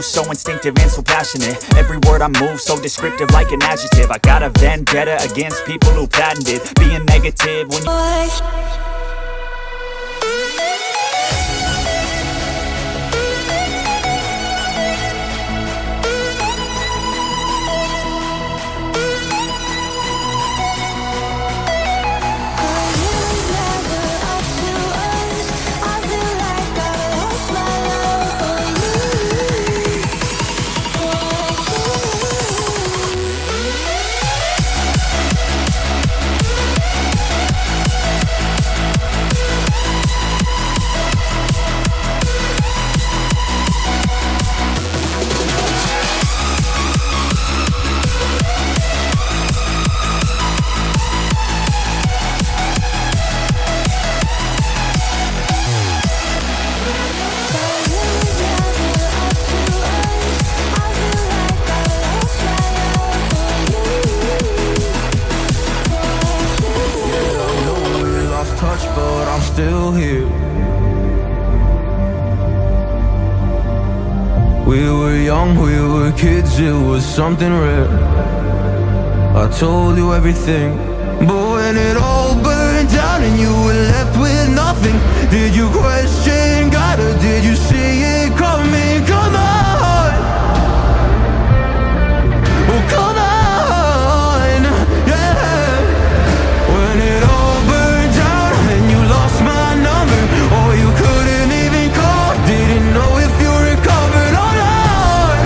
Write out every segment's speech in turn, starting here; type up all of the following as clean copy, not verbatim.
So instinctive and so passionate. Every word I move so descriptive like an adjective. I got a vendetta against people who patented being negative when you still here. We were young, we were kids, it was something rare. I told you everything, but when it all burned down and you were left with nothing, did you question God or did you see it coming? Come on, oh come on, yeah. When it all burned down and you lost my number, or you couldn't even call, didn't know if you recovered or not.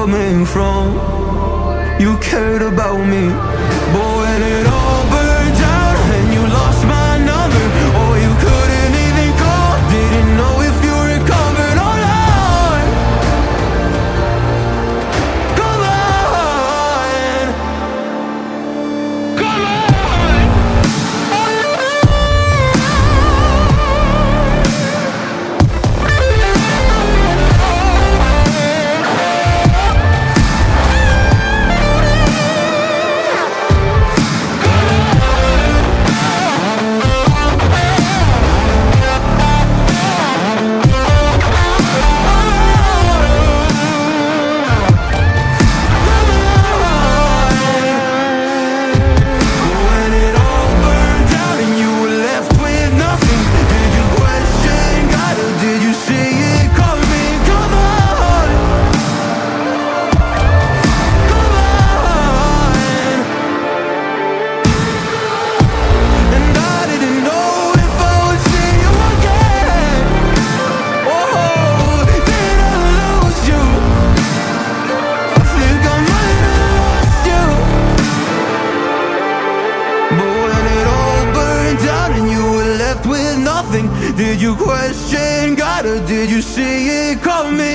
coming from. You cared about me, but when it all burned down and you lost my number, or you couldn't even call, didn't know if you recovered or not. Come on, come on. Did you question God or did you see it coming?